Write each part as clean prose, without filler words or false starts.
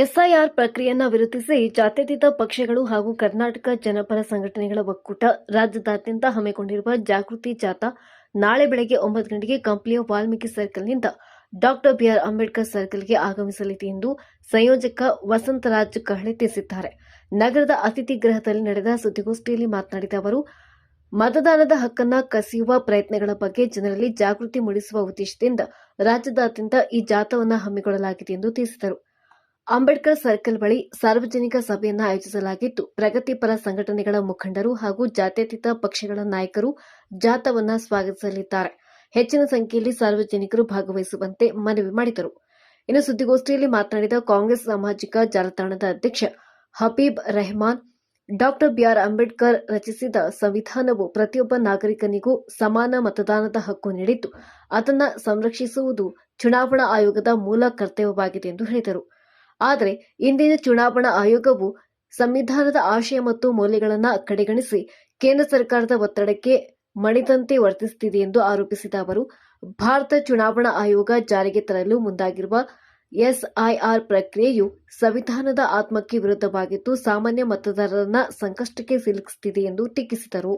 SIR ಪ್ರಕ್ರಿಯೆಯನ್ನು ವಿರೋಧಿಸಿ ಜಾತ್ಯತೀತ ಪಕ್ಷಗಳು ಹಾಗೂ ಕರ್ನಾಟಕ ಜನಪರ ಸಂಘಟನೆಗಳ ಒಕ್ಕೂಟ ರಾಜ್ಯದಾದ್ಯಂತ ಹಮ್ಮಿಕೊಂಡಿರುವ ಜಾಗೃತಿ ಜಾಥಾ ನಾಳೆ ಬೆಳಗ್ಗೆ 9 ಗಂಟೆಗೆ ಕಂಪ್ಲಿಯ ವಾಲ್ಮೀಕಿ ಸರ್ಕಲ್ನಿಂದ ಡಾಕ್ಟರ್ ಬಿಆರ್ ಅಂಬೇಡ್ಕರ್ ಸರ್ಕಲ್ಗೆ ಆಗಮಿಸಲಿದೆ ಎಂದು ಸಂಯೋಜಕ ವಸಂತರಾಜ್ ಕಹಳೆ ತಿಳಿಸಿದ್ದಾರೆ. ನಗರದ ಅತಿಥಿ ಗೃಹದಲ್ಲಿ ನಡೆದ ಸುದ್ದಿಗೋಷ್ಠಿಯಲ್ಲಿ ಮಾತನಾಡಿದ ಅವರು, ಮತದಾನದ ಹಕ್ಕನ್ನು ಕಸಿಯುವ ಪ್ರಯತ್ನಗಳ ಬಗ್ಗೆ ಜನರಲ್ಲಿ ಜಾಗೃತಿ ಮೂಡಿಸುವ ಉದ್ದೇಶದಿಂದ ರಾಜ್ಯದಾದ್ಯಂತ ಈ ಜಾಥಾವನ್ನು ಹಮ್ಮಿಕೊಳ್ಳಲಾಗಿದೆ ಎಂದು ತಿಳಿಸಿದರು. ಅಂಬೇಡ್ಕರ್ ಸರ್ಕಲ್ ಬಳಿ ಸಾರ್ವಜನಿಕ ಸಭೆಯನ್ನು ಆಯೋಜಿಸಲಾಗಿದ್ದು, ಪ್ರಗತಿಪರ ಸಂಘಟನೆಗಳ ಮುಖಂಡರು ಹಾಗೂ ಜಾತ್ಯತೀತ ಪಕ್ಷಗಳ ನಾಯಕರು ಜಾಥಾವನ್ನು ಸ್ವಾಗತಿಸಲಿದ್ದಾರೆ. ಹೆಚ್ಚಿನ ಸಂಖ್ಯೆಯಲ್ಲಿ ಸಾರ್ವಜನಿಕರು ಭಾಗವಹಿಸುವಂತೆ ಮನವಿ ಮಾಡಿದರು. ಇನ್ನು ಸುದ್ದಿಗೋಷ್ಠಿಯಲ್ಲಿ ಮಾತನಾಡಿದ ಕಾಂಗ್ರೆಸ್ ಸಾಮಾಜಿಕ ಜಾಲತಾಣದ ಅಧ್ಯಕ್ಷ ಹಬೀಬ್ ರೆಹಮಾನ್, ಡಾಕ್ಟರ್ ಬಿಆರ್ ಅಂಬೇಡ್ಕರ್ ರಚಿಸಿದ ಸಂವಿಧಾನವು ಪ್ರತಿಯೊಬ್ಬ ನಾಗರಿಕನಿಗೂ ಸಮಾನ ಮತದಾನದ ಹಕ್ಕು ನೀಡಿದ್ದು, ಅದನ್ನು ಸಂರಕ್ಷಿಸುವುದು ಚುನಾವಣಾ ಆಯೋಗದ ಮೂಲ ಕರ್ತವ್ಯವಾಗಿದೆ ಎಂದು ಹೇಳಿದರು. ಆದರೆ ಇಂದಿನ ಚುನಾವಣಾ ಆಯೋಗವು ಸಂವಿಧಾನದ ಆಶಯ ಮತ್ತು ಮೌಲ್ಯಗಳನ್ನು ಕಡೆಗಣಿಸಿ ಕೇಂದ್ರ ಸರ್ಕಾರದ ಒತ್ತಡಕ್ಕೆ ಮಣಿದಂತೆ ವರ್ತಿಸುತ್ತಿದೆ ಎಂದು ಆರೋಪಿಸಿದ ಅವರು, ಭಾರತ ಚುನಾವಣಾ ಆಯೋಗ ಜಾರಿಗೆ ತರಲು ಮುಂದಾಗಿರುವ ಎಸ್ಐಆರ್ ಪ್ರಕ್ರಿಯೆಯು ಸಂವಿಧಾನದ ಆತ್ಮಕ್ಕೆ ವಿರುದ್ಧವಾಗಿದ್ದು, ಸಾಮಾನ್ಯ ಮತದಾರರನ್ನು ಸಂಕಷ್ಟಕ್ಕೆ ಸಿಲುಕಿಸುತ್ತಿದೆ ಎಂದು ಟೀಕಿಸಿದರು.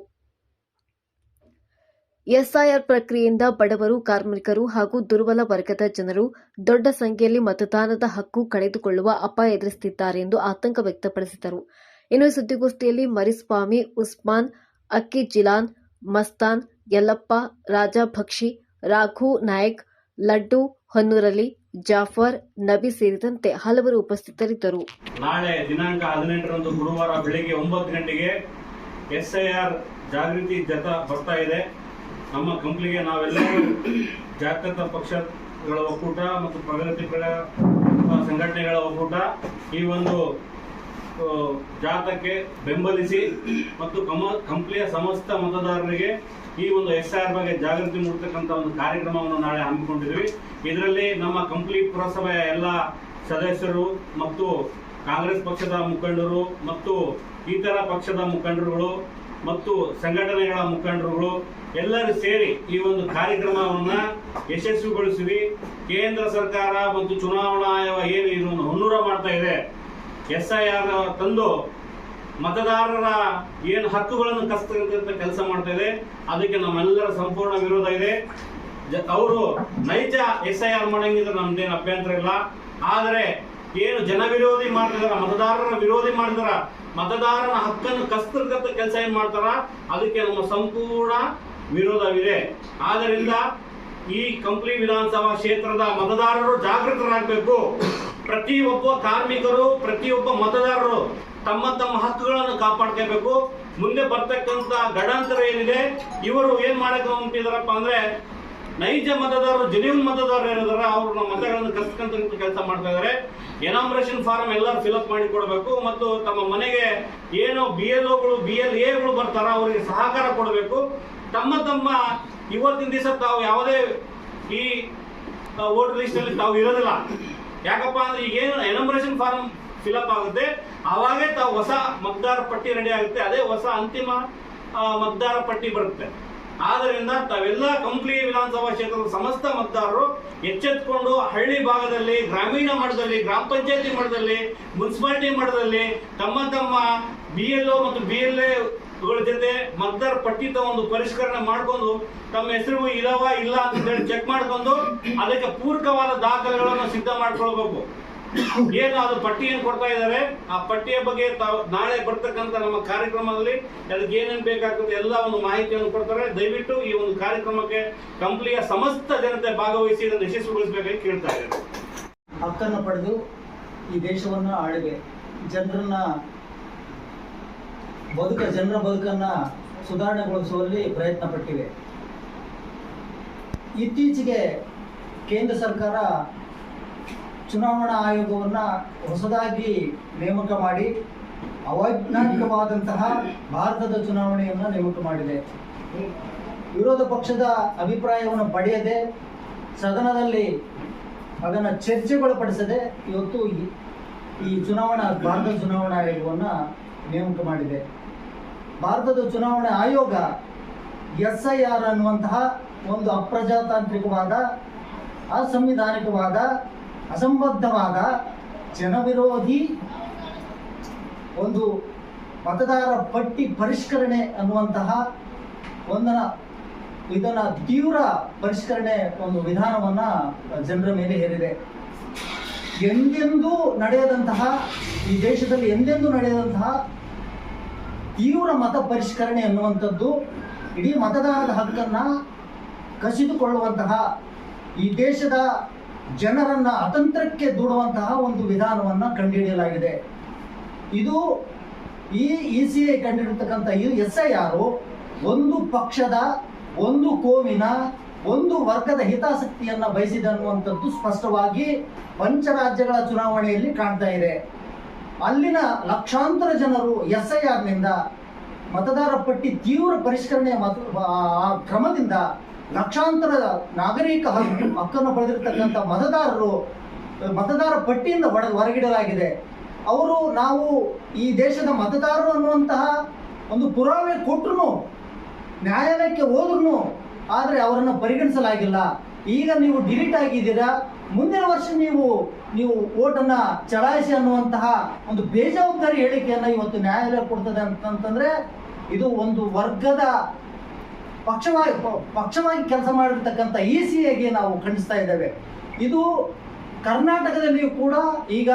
ಎಸ್ಐಆರ್ ಪ್ರಕ್ರಿಯೆಯಿಂದ ಬಡವರು, ಕಾರ್ಮಿಕರು ಹಾಗೂ ದುರ್ಬಲ ವರ್ಗದ ಜನರು ದೊಡ್ಡ ಸಂಖ್ಯೆಯಲ್ಲಿ ಮತದಾನದ ಹಕ್ಕು ಕಳೆದುಕೊಳ್ಳುವ ಅಪಾಯ ಎದುರಿಸುತ್ತಿದ್ದಾರೆ ಎಂದು ಆತಂಕ ವ್ಯಕ್ತಪಡಿಸಿದರು. ಇನ್ನು ಸುದ್ದಿಗೋಷ್ಠಿಯಲ್ಲಿ ಮರಿಸ್ವಾಮಿ, ಉಸ್ಮಾನ್, ಅಕ್ಕಿ ಜಿಲಾನ್, ಮಸ್ತಾನ್, ಯಲ್ಲಪ್ಪ, ರಾಜಾ ಭಕ್ಷಿ, ರಾಘು ನಾಯಕ್, ಲಡ್ಡು, ಹೊನ್ನೂರಲ್ಲಿ, ಜಾಫರ್, ನಬಿ ಸೇರಿದಂತೆ ಹಲವರು ಉಪಸ್ಥಿತರಿದ್ದರು. ನಾಳೆ ದಿನಾಂಕ 18ರಂದು ಗುರುವಾರ ಬೆಳಗ್ಗೆ 9 ಗಂಟೆಗೆ ಎಸ್ಐಆರ್ ಜಾಗೃತಿ ಜಾಥಾ ಬರ್ತಾ ಇದೆ. ನಮ್ಮ ಕಂಪ್ನಿಗೆ ನಾವೆಲ್ಲರೂ ಜಾತ್ಯತೀತ ಪಕ್ಷಗಳ ಒಕ್ಕೂಟ ಮತ್ತು ಪ್ರಗತಿಪರ ಸಂಘಟನೆಗಳ ಒಕ್ಕೂಟ ಈ ಒಂದು ಜಾಥಾಕ್ಕೆ ಬೆಂಬಲಿಸಿ ಮತ್ತು ಕಂಪ್ನಿಯ ಸಮಸ್ತ ಮತದಾರರಿಗೆ ಈ ಒಂದು ಎಸ್ಐಆರ್ ಬಗ್ಗೆ ಜಾಗೃತಿ ಮೂಡಿಸತಕ್ಕಂಥ ಒಂದು ಕಾರ್ಯಕ್ರಮವನ್ನು ನಾಳೆ ಹಮ್ಮಿಕೊಂಡಿದ್ವಿ. ಇದರಲ್ಲಿ ನಮ್ಮ ಕಂಪ್ನಿ ಪುರಸಭೆಯ ಎಲ್ಲ ಸದಸ್ಯರು ಮತ್ತು ಕಾಂಗ್ರೆಸ್ ಪಕ್ಷದ ಮುಖಂಡರು ಮತ್ತು ಇತರ ಪಕ್ಷದ ಮುಖಂಡರುಗಳು ಮತ್ತು ಸಂಘಟನೆಗಳ ಮುಖಂಡರುಗಳು ಎಲ್ಲರೂ ಸೇರಿ ಈ ಒಂದು ಕಾರ್ಯಕ್ರಮವನ್ನ ಯಶಸ್ವಿಗೊಳಿಸಿ ಕೇಂದ್ರ ಸರ್ಕಾರ ಮತ್ತು ಚುನಾವಣಾ ಆಯೋಗ ಏನು ಇದನ್ನು ಹುನ್ನೂರ ಮಾಡ್ತಾ ಇದೆ, ಎಸ್ಐಆರ್ ತಂದು ಮತದಾರರ ಏನು ಹಕ್ಕುಗಳನ್ನು ಕಸ್ತಕ್ಕಂಥ ಕೆಲಸ ಮಾಡ್ತಾ ಇದೆ, ಅದಕ್ಕೆ ನಮ್ಮೆಲ್ಲರ ಸಂಪೂರ್ಣ ವಿರೋಧ ಇದೆ. ಅವರು ನೈಜ ಎಸ್ಐಆರ್ ಮಾಡಂಗಿದ್ರೆ ನಮ್ದೇನು ಅಭ್ಯಂತರ ಇಲ್ಲ. ಆದರೆ ಏನು ಜನ ವಿರೋಧಿ ಮಾಡ್ತಿದಾರ, ಮತದಾರರ ವಿರೋಧಿ ಮಾಡಿದಾರ, ಮತದಾರನ ಹಕ್ಕನ್ನು ಕಸ್ತಕ್ಕಂಥ ಕೆಲಸ ಏನ್ ಮಾಡ್ತಾರ, ಅದಕ್ಕೆ ನಮ್ಮ ಸಂಪೂರ್ಣ ವಿರೋಧವಿದೆ. ಆದ್ದರಿಂದ ಈ ಕಂಪ್ಲಿ ವಿಧಾನಸಭಾ ಕ್ಷೇತ್ರದ ಮತದಾರರು ಜಾಗೃತರಾಗಬೇಕು. ಪ್ರತಿಯೊಬ್ಬ ಕಾರ್ಮಿಕರು, ಪ್ರತಿಯೊಬ್ಬ ಮತದಾರರು ತಮ್ಮ ತಮ್ಮ ಹಕ್ಕುಗಳನ್ನು ಕಾಪಾಡ್ಕೋಬೇಕು. ಮುಂದೆ ಬರ್ತಕ್ಕಂಥ ಗಡಾಂತರ ಏನಿದೆ, ಇವರು ಏನ್ ಮಾಡಕ್ಕೆ ಹೊಂಟಿದಾರಪ್ಪ ಅಂದ್ರೆ, ನೈಜ ಮತದಾರರು, ಜೆನ್ಯೂನ್ ಮತದಾರರು ಏನಿದಾರ ಅವರು ನಮ್ಮ ಮತಗಳನ್ನು ಕಸ್ಕಂತ ಕೆಲಸ ಮಾಡ್ತಾ ಇದಾರೆ. ಎನಾಮರೇಷನ್ ಫಾರ್ಮ್ ಎಲ್ಲರೂ ಫಿಲ್ಅಪ್ ಮಾಡಿ ಕೊಡಬೇಕು ಮತ್ತು ತಮ್ಮ ಮನೆಗೆ ಏನು BLOಗಳು BLAಗಳು ಬರ್ತಾರ ಅವರಿಗೆ ಸಹಕಾರ ಕೊಡಬೇಕು. ತಮ್ಮ ಇವತ್ತಿನ ದಿವಸ ತಾವು ಯಾವುದೇ ಈ ವೋಟರ್ ಲಿಸ್ಟ್ ಅಲ್ಲಿ ತಾವು ಇರೋದಿಲ್ಲ. ಯಾಕಪ್ಪ ಅಂದ್ರೆ ಈಗೇನು ಎನಾಮರೇಷನ್ ಫಾರ್ಮ್ ಫಿಲ್ಅಪ್ ಆಗುತ್ತೆ, ಅವಾಗೇ ತಾವು ಹೊಸ ಮತದಾರ ಪಟ್ಟಿ ರೆಡಿ ಆಗುತ್ತೆ, ಅದೇ ಹೊಸ ಅಂತಿಮ ಮತದಾರ ಪಟ್ಟಿ ಬರುತ್ತೆ. ಆದ್ದರಿಂದ ತಾವೆಲ್ಲ ಕಂಪ್ಲಿ ವಿಧಾನಸಭಾ ಕ್ಷೇತ್ರದ ಸಮಸ್ತ ಮತದಾರರು ಎಚ್ಚೆತ್ತುಕೊಂಡು ಹಳ್ಳಿ ಭಾಗದಲ್ಲಿ, ಗ್ರಾಮೀಣ ಮಟ್ಟದಲ್ಲಿ, ಗ್ರಾಮ ಪಂಚಾಯತಿ ಮಟ್ಟದಲ್ಲಿ, ಮುನ್ಸಿಪಾಲಿಟಿ ಮಟ್ಟದಲ್ಲಿ ತಮ್ಮ BLO ಮತ್ತು BLAಗಳ ಜೊತೆ ಮತದಾರ ಪಟ್ಟಿ ಒಂದು ಪರಿಷ್ಕರಣೆ ಮಾಡ್ಕೊಂಡು ತಮ್ಮ ಹೆಸರು ಇದಾವ ಇಲ್ಲ ಅಂತ ಹೇಳಿ ಚೆಕ್ ಮಾಡ್ಕೊಂಡು ಅದಕ್ಕೆ ಪೂರಕವಾದ ದಾಖಲೆಗಳನ್ನು ಸಿದ್ಧ ಮಾಡ್ಕೊಳ್ಬೇಕು. ಏನು ಅದು ಪಟ್ಟಿ ಏನು ಕೊಡ್ತಾ ಇದ್ದಾರೆ, ಆ ಪಟ್ಟಿಯ ಬಗ್ಗೆ ನಾಳೆ ಬರ್ತಕ್ಕಂಥ ನಮ್ಮ ಕಾರ್ಯಕ್ರಮದಲ್ಲಿ ಅದಕ್ಕೆ ಏನೇನು ಬೇಕಾಗ್ತದೆ ಎಲ್ಲ ಒಂದು ಮಾಹಿತಿಯನ್ನು ಕೊಡ್ತಾರೆ. ದಯವಿಟ್ಟು ಈ ಒಂದು ಕಾರ್ಯಕ್ರಮಕ್ಕೆ ಕಂಪ್ಲಿಯ ಸಮಸ್ತ ಜನತೆ ಭಾಗವಹಿಸಿ ಇದನ್ನು ಯಶಸ್ವಿಗೊಳಿಸಬೇಕಾಗಿ ಕೇಳ್ತಾ ಇದ್ದಾರೆ. ಹಕ್ಕನ್ನು ಪಡೆದು ಈ ದೇಶವನ್ನು ಆಳಿವೆ, ಜನರ ಬದುಕನ್ನ ಸುಧಾರಣೆಗೊಳಿಸುವಲ್ಲಿ ಪ್ರಯತ್ನ ಪಟ್ಟಿವೆ. ಇತ್ತೀಚೆಗೆ ಕೇಂದ್ರ ಸರ್ಕಾರ ಚುನಾವಣಾ ಆಯೋಗವನ್ನು ಹೊಸದಾಗಿ ನೇಮಕ ಮಾಡಿ ಅವೈಜ್ಞಾನಿಕವಾದಂತಹ ಭಾರತದ ಚುನಾವಣೆಯನ್ನು ನೇಮಕ ಮಾಡಿದೆ. ವಿರೋಧ ಪಕ್ಷದ ಅಭಿಪ್ರಾಯವನ್ನು ಪಡೆಯದೆ ಸದನದಲ್ಲಿ ಅದನ್ನು ಚರ್ಚೆಗೊಳಪಡಿಸದೆ ಇವತ್ತು ಈ ಭಾರತದ ಚುನಾವಣಾ ಆಯೋಗವನ್ನು ನೇಮಕ ಮಾಡಿದೆ. ಭಾರತದ ಚುನಾವಣಾ ಆಯೋಗ SIR ಅನ್ನುವಂತಹ ಒಂದು ಅಪ್ರಜಾತಾಂತ್ರಿಕವಾದ, ಅಸಂವಿಧಾನಿಕವಾದ, ಅಸಂಬದ್ಧವಾದ ಜನವಿರೋಧಿ ಒಂದು ಮತದಾರ ಪಟ್ಟಿ ಪರಿಷ್ಕರಣೆ ಅನ್ನುವಂತಹ ಇದನ್ನ ತೀವ್ರ ಪರಿಷ್ಕರಣೆ ಒಂದು ವಿಧಾನವನ್ನ ಜನರ ಮೇಲೆ ಹೇರಿದೆ. ಎಂದೆಂದೂ ನಡೆಯದಂತಹ, ಈ ದೇಶದಲ್ಲಿ ಎಂದೆಂದೂ ನಡೆಯದಂತಹ ತೀವ್ರ ಮತ ಪರಿಷ್ಕರಣೆ ಅನ್ನುವಂಥದ್ದು, ಇಡೀ ಮತದಾನದ ಹಕ್ಕನ್ನ ಕಸಿದುಕೊಳ್ಳುವಂತಹ, ಈ ದೇಶದ ಜನರನ್ನ ಅತಂತ್ರಕ್ಕೆ ದೂಡುವಂತಹ ಒಂದು ವಿಧಾನವನ್ನ ಕಂಡುಹಿಡಿಯಲಾಗಿದೆ. ಇದು ಈ ECI ಕಂಡಿರತಕ್ಕಂಥ ಈ SIR ಒಂದು ಪಕ್ಷದ, ಒಂದು ಕೋಮಿನ, ಒಂದು ವರ್ಗದ ಹಿತಾಸಕ್ತಿಯನ್ನ ಬಯಸಿದೆ ಅನ್ನುವಂಥದ್ದು ಸ್ಪಷ್ಟವಾಗಿ ಪಂಚರಾಜ್ಯಗಳ ಚುನಾವಣೆಯಲ್ಲಿ ಕಾಣ್ತಾ ಇದೆ. ಅಲ್ಲಿನ ಲಕ್ಷಾಂತರ ಜನರು SIR ನಿಂದ, ಮತದಾರ ಪಟ್ಟಿ ತೀವ್ರ ಪರಿಷ್ಕರಣೆಯ ಕ್ರಮದಿಂದ ಲಕ್ಷಾಂತರ ನಾಗರಿಕ ಹಕ್ಕನ್ನು ಪಡೆದಿರತಕ್ಕಂಥ ಮತದಾರ ಪಟ್ಟಿಯಿಂದ ಹೊರಗಿಡಲಾಗಿದೆ. ಅವರು ನಾವು ಈ ದೇಶದ ಮತದಾರರು ಅನ್ನುವಂತಹ ಒಂದು ಪುರಾವೆ ಕೊಟ್ಟರು, ನ್ಯಾಯಾಲಯಕ್ಕೆ ಹೋದ್ರು, ಆದರೆ ಅವರನ್ನು ಪರಿಗಣಿಸಲಾಗಿಲ್ಲ. ಈಗ ನೀವು ಡಿಲೀಟ್ ಆಗಿದ್ದೀರಾ, ಮುಂದಿನ ವರ್ಷ ನೀವು ಓಟನ್ನ ಚಲಾಯಿಸಿ ಅನ್ನುವಂತಹ ಒಂದು ಬೇಜವಾಬ್ದಾರಿ ಹೇಳಿಕೆಯನ್ನು ಇವತ್ತು ನ್ಯಾಯಾಲಯ ಕೊಡ್ತದೆ ಅಂತಂದ್ರೆ, ಇದು ಒಂದು ವರ್ಗದ ಪಕ್ಷವಾಗಿ ಕೆಲಸ ಮಾಡಿರ್ತಕ್ಕಂಥ ECIಗೆ ನಾವು ಖಂಡಿಸ್ತಾ ಇದ್ದೇವೆ. ಇದು ಕರ್ನಾಟಕದಲ್ಲಿಯೂ ಕೂಡ ಈಗ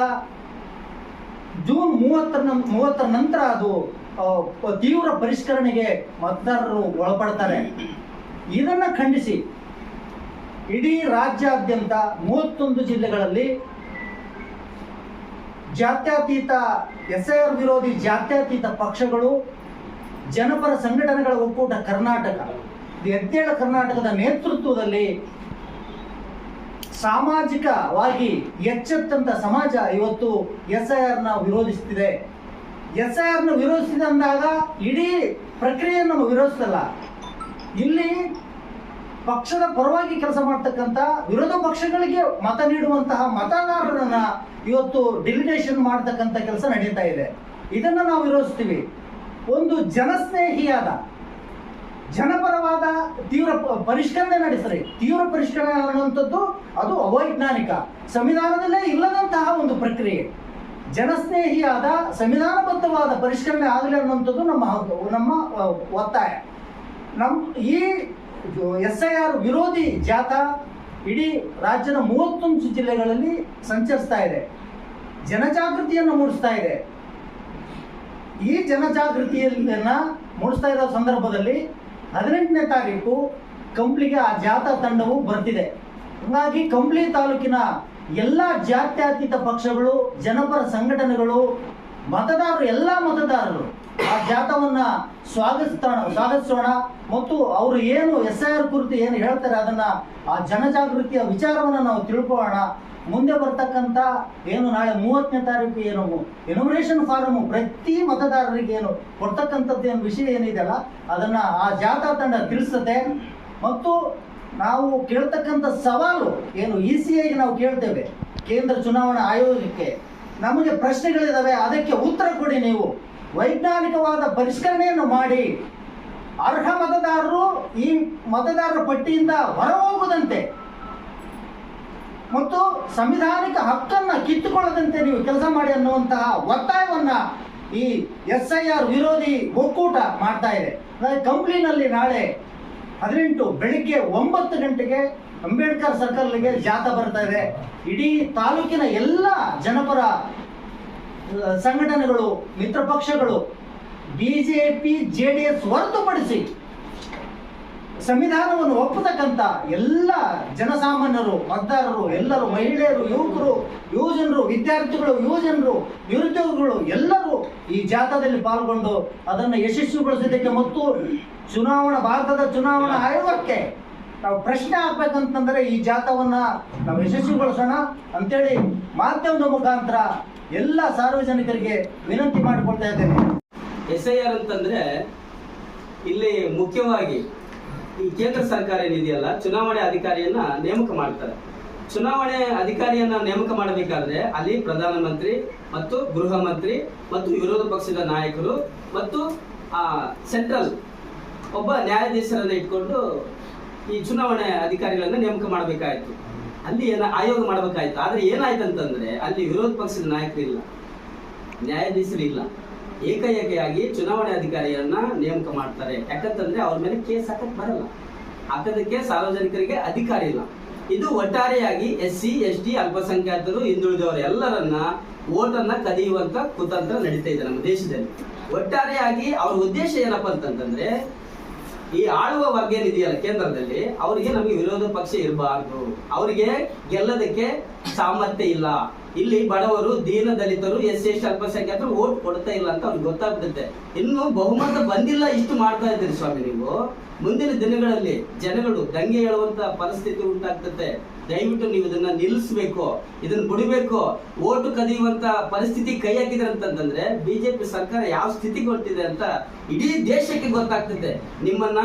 ಜೂನ್ 30 ನಂತರ ಅದು ತೀವ್ರ ಪರಿಷ್ಕರಣೆಗೆ ಮತದಾರರು ಒಳಪಡ್ತಾರೆ. ಇದನ್ನ ಖಂಡಿಸಿ ಇಡೀ ರಾಜ್ಯಾದ್ಯಂತ 31 ಜಿಲ್ಲೆಗಳಲ್ಲಿ ಜಾತ್ಯತೀತ SIR ವಿರೋಧಿ ಜಾತ್ಯತೀತ ಪಕ್ಷಗಳು, ಜನಪರ ಸಂಘಟನೆಗಳ ಒಕ್ಕೂಟ ಕರ್ನಾಟಕ, ಎದ್ದೇಳ ಕರ್ನಾಟಕದ ನೇತೃತ್ವದಲ್ಲಿ ಸಾಮಾಜಿಕವಾಗಿ ಎಚ್ಚೆತ್ತಂತ ಸಮಾಜ ಇವತ್ತು SIRನ ವಿರೋಧಿಸುತ್ತಿದೆ. SIRನ ವಿರೋಧಿಸಿದೆ ಅಂದಾಗ ಇಡೀ ಪ್ರಕ್ರಿಯೆಯನ್ನು ವಿರೋಧಿಸಲ್ಲ. ಇಲ್ಲಿ ಪಕ್ಷದ ಪರವಾಗಿ ಕೆಲಸ ಮಾಡ್ತಕ್ಕಂಥ ವಿರೋಧ ಪಕ್ಷಗಳಿಗೆ ಮತ ನೀಡುವಂತಹ ಮತದಾರರನ್ನ ಇವತ್ತು ಡಿಲಿಟೇಷನ್ ಮಾಡ್ತಕ್ಕಂಥ ಕೆಲಸ ನಡೀತಾ ಇದೆ. ಇದನ್ನ ನಾವು ವಿರೋಧಿಸ್ತೀವಿ. ಒಂದು ಜನಸ್ನೇಹಿಯಾದ, ಜನಪರವಾದ ತೀವ್ರ ಪರಿಷ್ಕರಣೆ ನಡೆಸ್ರಿ. ತೀವ್ರ ಪರಿಷ್ಕರಣೆ ಅನ್ನುವಂಥದ್ದು ಅದು ಅವೈಜ್ಞಾನಿಕ, ಸಂವಿಧಾನದಲ್ಲೇ ಇಲ್ಲದಂತಹ ಒಂದು ಪ್ರಕ್ರಿಯೆ. ಜನಸ್ನೇಹಿಯಾದ, ಸಂವಿಧಾನಬದ್ಧವಾದ ಪರಿಷ್ಕರಣೆ ಆಗಲಿ ಅನ್ನುವಂಥದ್ದು ನಮ್ಮ ಒತ್ತಾಯ. ಈ SIR ವಿರೋಧಿ ಜಾಥಾ ಇಡೀ ರಾಜ್ಯದ 31 ಜಿಲ್ಲೆಗಳಲ್ಲಿ ಸಂಚರಿಸ್ತಾ ಇದೆ, ಜನಜಾಗೃತಿಯನ್ನು ಮೂಡಿಸ್ತಾ ಇದೆ. ಈ ಜನಜಾಗೃತಿಯನ್ನ ಮೂಡಿಸ್ತಾ ಇರೋ ಸಂದರ್ಭದಲ್ಲಿ 18ನೇ ತಾರೀಕು ಕಂಪ್ಲಿಗೆ ಆ ಜಾಥಾ ತಂಡವು ಬರ್ತಿದೆ. ಹಾಗಾಗಿ ಕಂಪ್ಲಿ ತಾಲೂಕಿನ ಎಲ್ಲ ಜಾತ್ಯತೀತ ಪಕ್ಷಗಳು, ಜನಪರ ಸಂಘಟನೆಗಳು, ಎಲ್ಲ ಮತದಾರರು ಆ ಜಾಥಾವನ್ನ ಸ್ವಾಗತಿಸೋಣ ಮತ್ತು ಅವರು ಏನು SIR ಕುರಿತು ಏನು ಹೇಳ್ತಾರೆ ಅದನ್ನ, ಆ ಜನಜಾಗೃತಿಯ ವಿಚಾರವನ್ನ ನಾವು ತಿಳ್ಕೊಳ್ಳೋಣ. ಮುಂದೆ ಬರ್ತಕ್ಕಂಥ ಏನು ನಾಳೆ 30ನೇ ತಾರೀಕು ಏನು ಎನ್ಯುಮರೇಷನ್ ಫಾರಮ್ ಪ್ರತಿ ಮತದಾರರಿಗೆ ಏನು ಕೊಡ್ತಕ್ಕಂಥದ್ದು ಏನು ವಿಷಯ ಏನಿದೆಯಲ್ಲ ಅದನ್ನ ಆ ಜಾಥಾ ತಂಡ ತಿಳಿಸುತ್ತೆ. ಮತ್ತು ನಾವು ಕೇಳ್ತಕ್ಕಂಥ ಸವಾಲು ಏನು ECIಗೆ ನಾವು ಕೇಳ್ತೇವೆ, ಕೇಂದ್ರ ಚುನಾವಣಾ ಆಯೋಗಕ್ಕೆ ನಮಗೆ ಪ್ರಶ್ನೆಗಳಿದಾವೆ, ಅದಕ್ಕೆ ಉತ್ತರ ಕೊಡಿ. ನೀವು ವೈಜ್ಞಾನಿಕವಾದ ಪರಿಷ್ಕರಣೆಯನ್ನು ಮಾಡಿ ಅರ್ಹ ಮತದಾರರು ಈ ಮತದಾರರ ಪಟ್ಟಿಯಿಂದ ಹೊರಹೋಗದಂತೆ ಮತ್ತು ಸಂವಿಧಾನಿಕ ಹಕ್ಕನ್ನ ಕಿತ್ತುಕೊಳ್ಳದಂತೆ ನೀವು ಕೆಲಸ ಮಾಡಿ ಅನ್ನುವಂತಹ ಒತ್ತಾಯವನ್ನ ಈ SIR ವಿರೋಧಿ ಒಕ್ಕೂಟ ಮಾಡ್ತಾ ಇದೆ. ಕಂಪ್ಲಿನಲ್ಲಿ ನಾಳೆ 18 ಬೆಳಿಗ್ಗೆ 9 ಗಂಟೆಗೆ ಅಂಬೇಡ್ಕರ್ ಸರ್ಕಲ್ಗೆ ಜಾಥಾ ಬರ್ತಾ ಇದೆ. ಇಡೀ ತಾಲೂಕಿನ ಎಲ್ಲ ಜನಪರ ಸಂಘಟನೆಗಳು, ಮಿತ್ರ ಪಕ್ಷಗಳು, BJP JDS ಹೊರತುಪಡಿಸಿ ಸಂವಿಧಾನವನ್ನು ಒಪ್ಪತಕ್ಕಂಥ ಎಲ್ಲ ಜನಸಾಮಾನ್ಯರು, ಮತದಾರರು, ಎಲ್ಲರೂ, ಮಹಿಳೆಯರು, ಯುವಕರು, ಯುವಜನರು, ವಿದ್ಯಾರ್ಥಿಗಳು, ಯುವಜನರು, ನಿರುದ್ಯೋಗಿಗಳು ಎಲ್ಲರೂ ಈ ಜಾಥಾದಲ್ಲಿ ಪಾಲ್ಗೊಂಡು ಅದನ್ನು ಯಶಸ್ವಿಗೊಳಿಸೋದಕ್ಕೆ ಮತ್ತು ಭಾರತದ ಚುನಾವಣಾ ಆಯೋಗಕ್ಕೆ ನಾವು ಪ್ರಶ್ನೆ ಹಾಕ್ಬೇಕಂತಂದ್ರೆ ಈ ಜಾಥಾವನ್ನ ನಾವು ಯಶಸ್ವಿಗೊಳಿಸೋಣ ಅಂತೇಳಿ ಮಾಧ್ಯಮದ ಮುಖಾಂತರ ಎಲ್ಲ ಸಾರ್ವಜನಿಕರಿಗೆ ವಿನಂತಿ ಮಾಡಿಕೊಳ್ತಾ ಇದ್ದೇನೆ. SIR ಅಂತಂದ್ರೆ ಇಲ್ಲಿ ಮುಖ್ಯವಾಗಿ ಈ ಕೇಂದ್ರ ಸರ್ಕಾರ ಏನಿದೆಯಲ್ಲ, ಚುನಾವಣೆ ಅಧಿಕಾರಿಯನ್ನ ನೇಮಕ ಮಾಡ್ತಾರೆ. ಚುನಾವಣೆ ಅಧಿಕಾರಿಯನ್ನ ನೇಮಕ ಮಾಡಬೇಕಾದ್ರೆ ಅಲ್ಲಿ ಪ್ರಧಾನಮಂತ್ರಿ ಮತ್ತು ಗೃಹ ಮಂತ್ರಿ ಮತ್ತು ವಿರೋಧ ಪಕ್ಷದ ನಾಯಕರು ಮತ್ತು ಸೆಂಟ್ರಲ್ ಒಬ್ಬ ನ್ಯಾಯಾಧೀಶರನ್ನ ಇಟ್ಕೊಂಡು ಈ ಚುನಾವಣೆ ಅಧಿಕಾರಿಗಳನ್ನ ನೇಮಕ ಮಾಡಬೇಕಾಯಿತು. ಅಲ್ಲಿ ಆಯೋಗ ಮಾಡ್ಬೇಕಾಯ್ತು. ಆದ್ರೆ ಏನಾಯ್ತಂತಂದ್ರೆ ಅಲ್ಲಿ ವಿರೋಧ ಪಕ್ಷದ ನಾಯಕರು ಇಲ್ಲ, ನ್ಯಾಯಾಧೀಶರು ಇಲ್ಲ, ಏಕಾಏಕಿಯಾಗಿ ಚುನಾವಣೆ ಅಧಿಕಾರಿಯನ್ನ ನೇಮಕ ಮಾಡ್ತಾರೆ. ಯಾಕಂತಂದ್ರೆ ಅವ್ರ ಮೇಲೆ ಕೇಸ್ ಹಾಕಕ್ ಬರಲ್ಲ, ಹಾಕೋದಕ್ಕೆ ಸಾರ್ವಜನಿಕರಿಗೆ ಅಧಿಕಾರ ಇಲ್ಲ. ಇದು ಒಟ್ಟಾರೆಯಾಗಿ SC ST ಅಲ್ಪಸಂಖ್ಯಾತರು ಹಿಂದುಳಿದವರು ಎಲ್ಲರನ್ನ ಓಟನ್ನ ಕದಿಯುವಂತ ಕುತಂತ್ರ ನಡೀತಾ ಇದೆ ನಮ್ಮ ದೇಶದಲ್ಲಿ. ಒಟ್ಟಾರೆಯಾಗಿ ಅವ್ರ ಉದ್ದೇಶ ಏನಪ್ಪಾ ಅಂತಂದ್ರೆ ಈ ಆಳುವ ವರ್ಗ ಏನಿದೆಯಲ್ಲ ಕೇಂದ್ರದಲ್ಲಿ, ಅವರಿಗೆ ನಮಗೆ ವಿರೋಧ ಪಕ್ಷ ಇರಬಾರ್ದು, ಅವರಿಗೆ ಗೆಲ್ಲದಕ್ಕೆ ಸಾಮರ್ಥ್ಯ ಇಲ್ಲ, ಇಲ್ಲಿ ಬಡವರು ದೀನ ದಲಿತರು SC ST ಅಲ್ಪಸಂಖ್ಯಾತರು ಓಟ್ ಕೊಡ್ತಾ ಇಲ್ಲ ಅಂತ ಅವ್ರಿಗೆ ಗೊತ್ತಾಗ್ಬಿಡುತ್ತೆ. ಇನ್ನು ಬಹುಮತ ಬಂದಿಲ್ಲ, ಇಷ್ಟು ಮಾಡ್ತಾ ಇದ್ದೀರಿ ಸ್ವಾಮಿ ನೀವು. ಮುಂದಿನ ದಿನಗಳಲ್ಲಿ ಜನಗಳು ದಂಗೆ ಹೇಳುವಂತ ಪರಿಸ್ಥಿತಿ ಉಂಟಾಗ್ತದೆ. ದಯವಿಟ್ಟು ನೀವು ಇದನ್ನ ನಿಲ್ಲಿಸಬೇಕು, ಇದನ್ನ ಬಿಡಬೇಕು. ಓಟು ಕದಿಯುವಂತ ಪರಿಸ್ಥಿತಿ ಕೈ ಹಾಕಿದ್ರೆ ಅಂತಂದ್ರೆ ಬಿಜೆಪಿ ಸರ್ಕಾರ ಯಾವ ಸ್ಥಿತಿಗೆ ಹೊರಟಿದೆ ಅಂತ ಇಡೀ ದೇಶಕ್ಕೆ ಗೊತ್ತಾಗ್ತದೆ. ನಿಮ್ಮನ್ನ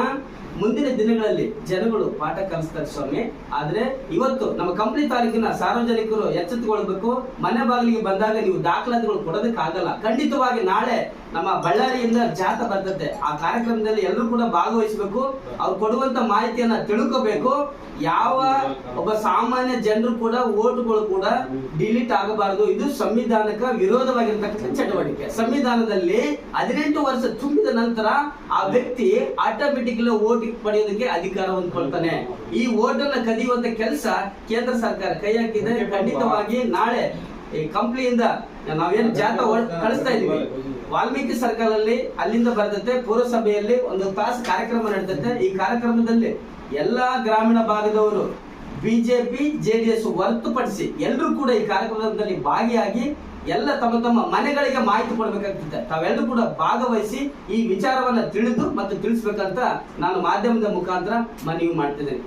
ಮುಂದಿನ ದಿನಗಳಲ್ಲಿ ಜನಗಳು ಪಾಠ ಕಲಿಸ್ತಾರೆ ಸ್ವಾಮಿ. ಆದ್ರೆ ಇವತ್ತು ನಮ್ಮ ಕಂಪ್ಲಿ ತಾಲೂಕಿನ ಸಾರ್ವಜನಿಕರು ಎಚ್ಚೆತ್ತುಕೊಳ್ಬೇಕು. ಮನೆ ಬಾಗಿಲಿಗೆ ಬಂದಾಗ ನೀವು ದಾಖಲಾತಿಗಳು ಕೊಡೋದಕ್ಕೆ ಆಗಲ್ಲ. ಖಂಡಿತವಾಗಿ ನಾಳೆ ನಮ್ಮ ಬಳ್ಳಾರಿಯಿಂದ ಜಾಥಾ ಬರ್ತದೆ. ಆ ಕಾರ್ಯಕ್ರಮದಲ್ಲಿ ಎಲ್ಲರೂ ಕೂಡ ಭಾಗವಹಿಸಬೇಕು. ಅವ್ರು ಕೊಡುವಂತ ಮಾಹಿತಿಯನ್ನ ತಿಳ್ಕೋಬೇಕು. ಯಾವ ಒಬ್ಬ ಸಾಮಾನ್ಯ ಜನರು ಕೂಡ ಓಟುಗಳು ಕೂಡ ಡಿಲೀಟ್ ಆಗಬಾರದು. ಇದು ಸಂವಿಧಾನಕ್ಕೆ ವಿರೋಧವಾಗಿರ್ತಕ್ಕಂಥ ಚಟುವಟಿಕೆ. ಸಂವಿಧಾನದಲ್ಲಿ 18 ವರ್ಷ ತುಂಬಿದ ನಂತರ ಆ ವ್ಯಕ್ತಿ ಆಟೋಮೆಟಿಕ್ಲಿ ಓಟ್ ಪಡೆಯೋದಕ್ಕೆ ಅಧಿಕಾರ ಹೊಂದ್ಕೊಳ್ತಾನೆ. ಈ ಓಟನ್ನ ಕದಿಯುವಂತ ಕೆಲಸ ಕೇಂದ್ರ ಸರ್ಕಾರ ಕೈ ಹಾಕಿದೆ. ಖಂಡಿತವಾಗಿ ನಾಳೆ ಈ ಕಂಪ್ನಿಯಿಂದ ನಾವೇನು ಜಾಥಾ ಕಳಿಸ್ತಾ ಇದೀವಿ, ವಾಲ್ಮೀಕಿ ಸರ್ಕಲಲ್ಲಿ ಅಲ್ಲಿಂದ ಬರ್ತೈತೆ. ಪುರಸಭೆಯಲ್ಲಿ 1 ತಾಸು ಕಾರ್ಯಕ್ರಮ ನಡೆದೈತೆ. ಈ ಕಾರ್ಯಕ್ರಮದಲ್ಲಿ ಎಲ್ಲಾ ಗ್ರಾಮೀಣ ಭಾಗದವರು ಬಿಜೆಪಿ JDS ಹೊರತುಪಡಿಸಿ ಎಲ್ಲರೂ ಕೂಡ ಈ ಕಾರ್ಯಕ್ರಮದಲ್ಲಿ ಭಾಗಿಯಾಗಿ ಎಲ್ಲ ತಮ್ಮ ತಮ್ಮ ಮನೆಗಳಿಗೆ ಮಾಹಿತಿ ಕೊಡಬೇಕಾಗ್ತದೆ. ತಾವೆಲ್ಲರೂ ಕೂಡ ಭಾಗವಹಿಸಿ ಈ ವಿಚಾರವನ್ನ ತಿಳಿದು ಮತ್ತು ತಿಳಿಸ್ಬೇಕಂತ ನಾನು ಮಾಧ್ಯಮದ ಮುಖಾಂತರ ಮನವಿ ಮಾಡ್ತಿದ್ದೇನೆ.